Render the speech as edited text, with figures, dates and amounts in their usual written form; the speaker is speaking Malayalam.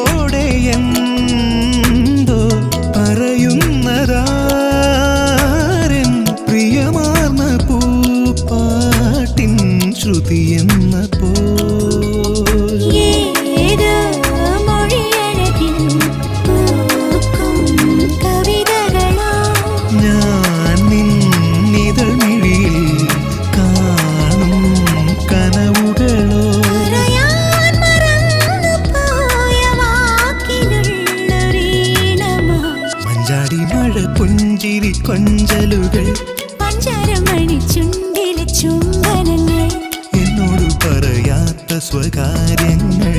ചിരിയോടെ എന്തോ പറയുന്നതാരൻ പ്രിയമാർന്ന പൂപ്പാട്ടിൻ ശ്രുതി എന്ന പോ പുഞ്ചിരി കൊഞ്ചലുകൾ പഞ്ചാരമണി ചുണ്ടിലെ ചുംബനങ്ങൾ എന്നോട് പറയാത്ത സ്വകാര്യങ്ങൾ